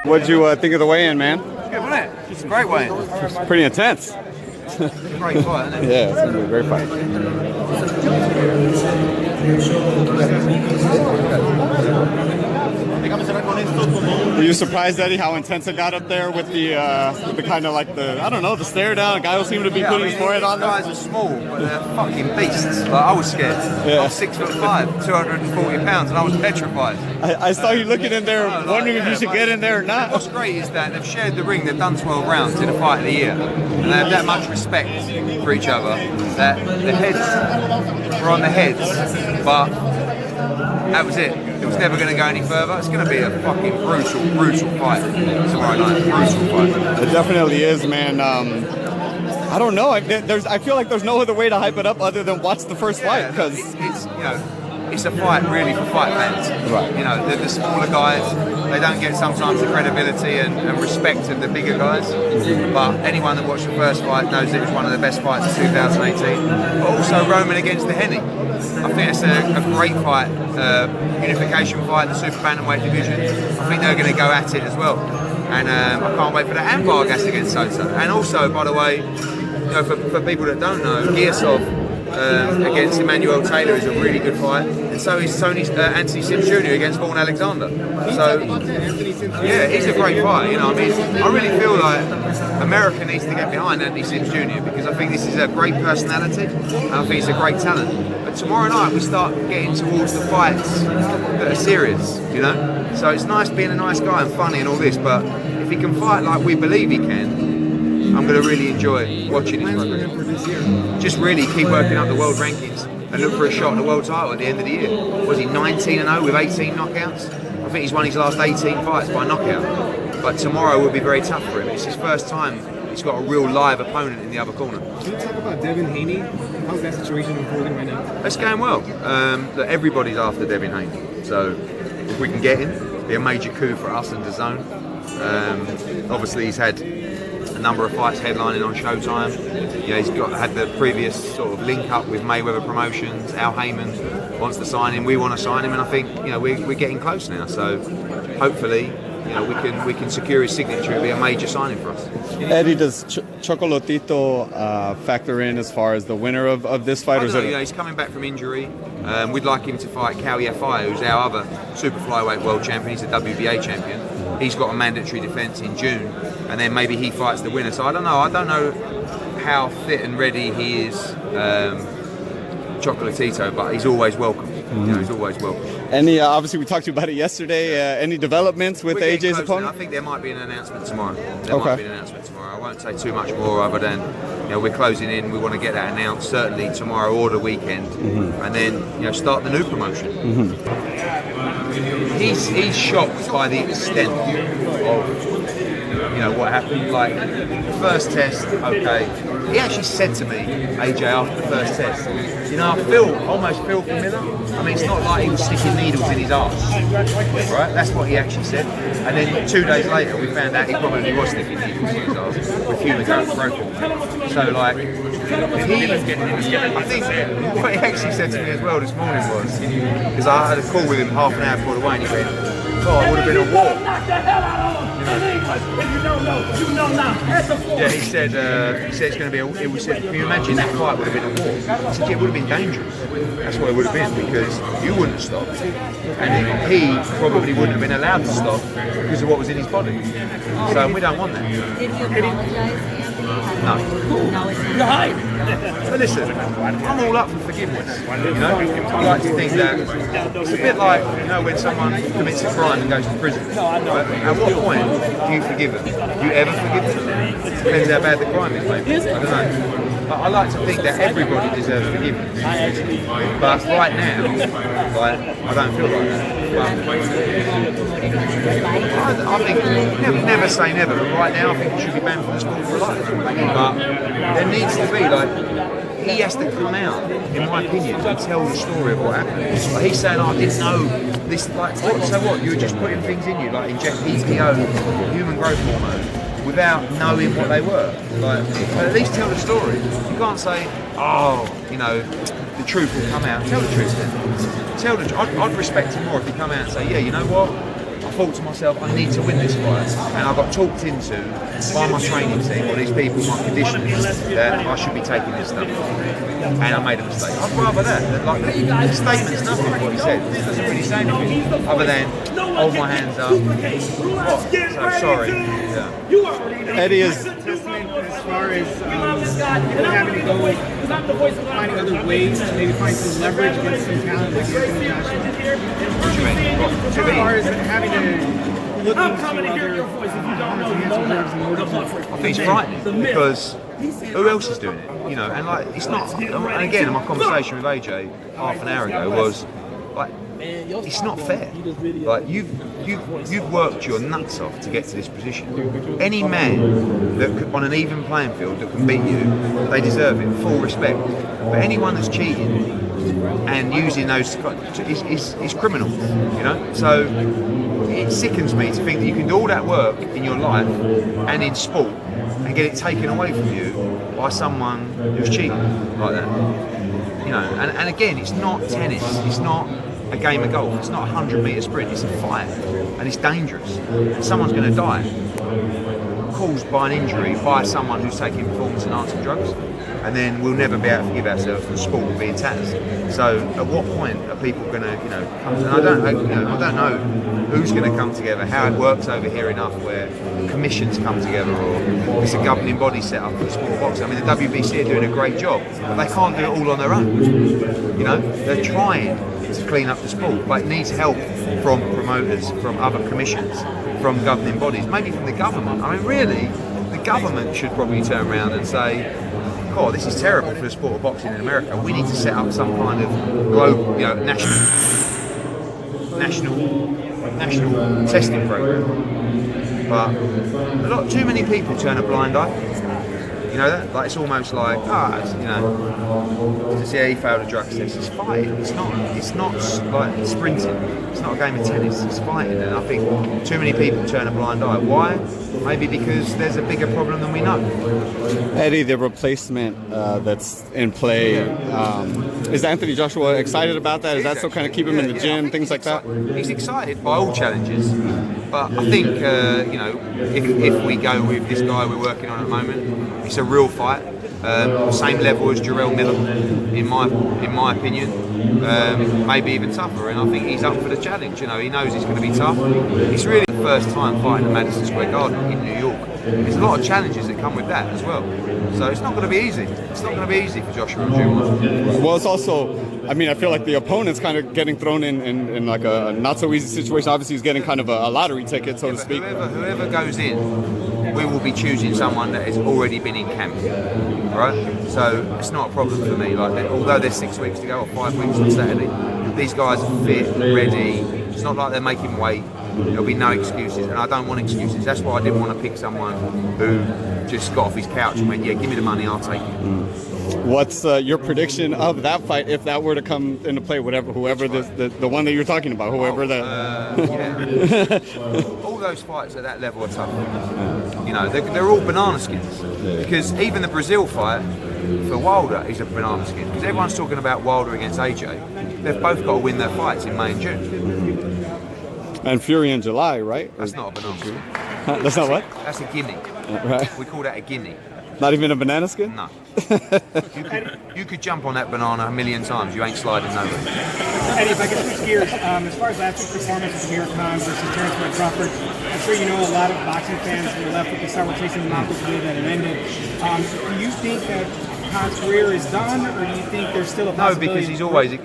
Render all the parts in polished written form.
What'd you think of the weigh-in, man? Good, wasn't it? It's a great weigh-in. It's pretty intense. Great fight, isn't it? Yeah, it's gonna be a great fight. Were you surprised, Eddie, how intense it got up there with the kind of like the, I don't know, the stare down? Guy seemed to be putting his forehead on them. Guys are small, but they're fucking beasts. Like, I was scared. Yeah. I'm 6'5", 240 pounds, and I was petrified. I saw you looking in there, wondering if you should get in there or not. What's great is that they've shared the ring, they've done 12 rounds in a fight of the year, and they have that much respect for each other that the heads were on the heads, but that was it. It was never going to go any further. It's going to be a fucking brutal fight tomorrow night. Brutal fight. It definitely is, man. I don't know. I feel like there's no other way to hype it up other than watch the first fight, because it's a fight really for fight fans. Right. You know, the smaller guys, they don't get sometimes the credibility and respect of the bigger guys. But anyone that watched the first fight knows it was one of the best fights of 2018. But also Roman against the Henny. I think it's a great fight, unification fight in the super bantamweight division. I think they're going to go at it as well. And I can't wait for that. And Vargas against Sosa. And also, by the way, you know, for people that don't know, Giasov against Emmanuel Taylor is a really good fight, and so is Anthony Sims Jr. against Vaughan Alexander. So yeah, it's a great fight. You know, I mean, I really feel like America needs to get behind Anthony Sims Jr. because I think this is a great personality, and I think he's a great talent. But tomorrow night we start getting towards the fights that are serious. You know, so it's nice being a nice guy and funny and all this, but if he can fight like we believe he can, I'm going to really enjoy watching his progress. Just really keep working up the world rankings and look for a shot at the world title at the end of the year. Was he 19-0 with 18 knockouts? I think he's won his last 18 fights by knockout. But tomorrow will be very tough for him. It's his first time he's got a real live opponent in the other corner. Can you talk about Devin Haney? How's that situation unfolding right now? It's going well. Everybody's after Devin Haney. So if we can get him, it'll be a major coup for us and DAZN. Obviously he's had a number of fights headlining on Showtime. You know, he's had the previous sort of link up with Mayweather Promotions. Al Heyman wants to sign him. We want to sign him, and I think we're getting close now. So hopefully, we can secure his signature. It'll be a major signing for us. Eddie, does Chocolatito factor in as far as the winner of this fight? He's coming back from injury. We'd like him to fight Cao Yafai, who's our other super flyweight world champion. He's a WBA champion. He's got a mandatory defence in June, and then maybe he fights the winner. So I don't know how fit and ready he is, Chocolatito, but he's always welcome. He's always welcome. Any obviously we talked to you about it yesterday. Any developments with AJ's opponent? I think there might be an announcement tomorrow. Might be an announcement tomorrow. I won't say too much more other than we're closing in. We want to get that announced certainly tomorrow or the weekend, and then start the new promotion. He's shocked by the extent of what happened. Like the first test, okay. He actually said to me, AJ, after the first test, I almost feel familiar. I mean, it's not like he was sticking needles in his arse, right? That's what he actually said. And then 2 days later, we found out he probably was sticking needles in his arse with human growth hormone. So, like, I think what he actually said to me as well this morning was, because I had a call with him half an hour before the weigh-in, he went, "Oh, it would have been a war." Yeah, he said it's going to be. He said, "Can you imagine that fight would have been a war?" I said, "Yeah, it would have been dangerous. That's what it would have been because you wouldn't have stopped, and he probably wouldn't have been allowed to stop because of what was in his body. So we don't want that." Did you apologize? No. But listen, I'm all up for forgiveness. I like to think that it's a bit like when someone commits a crime and goes to prison. But at what point do you forgive them? Do you ever forgive them? Depends how bad the crime is, maybe. I don't know. But I like to think that everybody deserves forgiveness. But right now, I don't feel like that. I think never say never. But right now, I think it should be banned from the sport for life. But there needs to be he has to come out, in my opinion, and tell the story of what happened. Like he's saying, I didn't know this. So what? You were just putting things in you, like inject PTO, human growth hormone, without knowing what they were. But at least tell the story. You can't say, the truth will come out. Tell the truth then. I'd respect him more if he come out and say, yeah, you know what? I thought to myself, I need to win this fight, and I got talked into by my training team or these people, my conditioners, that I should be taking this stuff, and I made a mistake. I'd rather that. Like, the statement's nothing what he said. It doesn't really say anything other than hold my hands up. So sorry. Yeah. Eddie is. As far as having to go finding other ways to maybe find some leverage against some talent like Anthony Joshua. As far as having to look into other I think it's frightening because who else is doing it? You know, and like it's not. And again, my conversation with AJ half an hour ago was like, it's not fair. Like you've worked your nuts off to get to this position. Any man that could, on an even playing field that can beat you, they deserve it. Full respect. But anyone that's cheating and using those is criminal. You know, so it sickens me to think that you can do all that work in your life and in sport and get it taken away from you by someone who's cheating like that. You know, and again, it's not tennis. It's not a game of golf. It's not a 100-metre sprint. It's a fight, and it's dangerous. And someone's going to die caused by an injury by someone who's taking performance-enhancing drugs. And then we'll never be able to forgive ourselves for the sport will be in tatters. So at what point are people going to, come to, and I don't know who's going to come together, how it works over here enough where commissions come together or it's a governing body set up for sport boxing. I mean, the WBC are doing a great job, but they can't do it all on their own. You know, they're trying to clean up the sport, but it needs help from promoters, from other commissions, from governing bodies, maybe from the government. I mean, really, the government should probably turn around and say, oh, this is terrible for the sport of boxing in America. We need to set up some kind of global, national testing program. But too many people turn a blind eye. You know that? Like it's almost like, he failed a drug test. It's fighting. It's not like sprinting. It's not a game of tennis. It's fighting. And I think too many people turn a blind eye. Why? Maybe because there's a bigger problem than we know. Eddie, the replacement that's in play, is Anthony Joshua excited about that? Is that still kind of keep him in the gym, things like that? He's excited by all challenges, but I think if we go with this guy we're working on at the moment, it's a real fight. Same level as Jarrell Miller, in my opinion, maybe even tougher. And I think he's up for the challenge. You know, he knows it's going to be tough. It's really the first time fighting at Madison Square Garden in New York. There's a lot of challenges that come with that as well. So it's not going to be easy. It's not going to be easy for Joshua Jr. Well, it's also, I mean, I feel like the opponent's kind of getting thrown in like a not so easy situation. Obviously, he's getting kind of a lottery ticket, so to speak. Whoever goes in, we will be choosing someone that has already been in camp, right? So it's not a problem for me. Like, although there's 6 weeks to go or 5 weeks on Saturday, these guys are fit, ready. It's not like they're making weight. There'll be no excuses, and I don't want excuses. That's why I didn't want to pick someone who just got off his couch and went, yeah, give me the money, I'll take it. What's your prediction of that fight if that were to come into play? Whoever the one that you're talking about, whoever all those fights at that level are tough. You know, they're all banana skins. Because even the Brazil fight for Wilder is a banana skin. Because everyone's talking about Wilder against AJ. They've both got to win their fights in May and June. And Fury in July, right? That's not a banana skin. That's not what? That's a guinea. Right. We call that a guinea. Not even a banana skin? No. you could jump on that banana a million times. You ain't sliding nowhere. Eddie, if I could switch gears, as far as last week's performance with Amir Khan versus Terrence Crawford, I'm sure you know a lot of boxing fans who were left with the sour taste in the mouth with the way that it ended. Do you think that Khan's career is done, or do you think there's still a possibility? No, because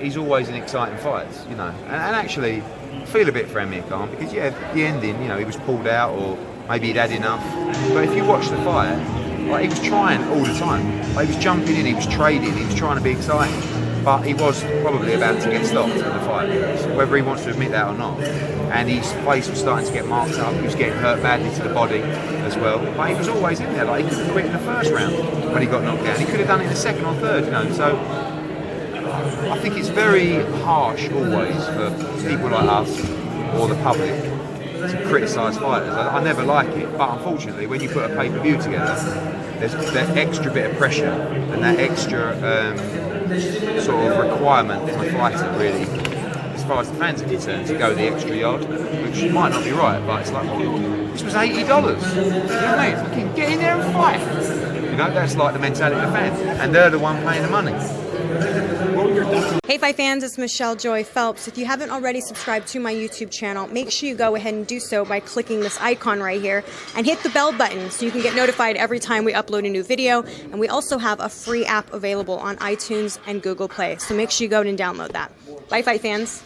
he's always in exciting fights, you know. And actually, I feel a bit for Amir Khan because the ending, he was pulled out or maybe he'd had enough. But if you watch the fight, like he was trying all the time. Like he was jumping in, he was trading, he was trying to be exciting. But he was probably about to get stopped in the fight, whether he wants to admit that or not. And his face was starting to get marked up. He was getting hurt badly to the body as well. But he was always in there. Like he could have quit in the first round when he got knocked down. He could have done it in the second or third, So I think it's very harsh always for people like us or the public to criticise fighters. I never like it, but unfortunately, when you put a pay-per-view together, there's that extra bit of pressure and that extra sort of requirement from a fighter. Really, it's far as the fans are concerned, to go the extra yard, which might not be right, but it's like, well, this was $80. You know what I mean? Fucking get in there and fight. You know, that's like the mentality of the fans, and they're the one paying the money. Hey Fight fans, it's Michelle Joy Phelps. If you haven't already subscribed to my YouTube channel, make sure you go ahead and do so by clicking this icon right here and hit the bell button so you can get notified every time we upload a new video. And we also have a free app available on iTunes and Google Play, so make sure you go and download that. Bye Fight fans.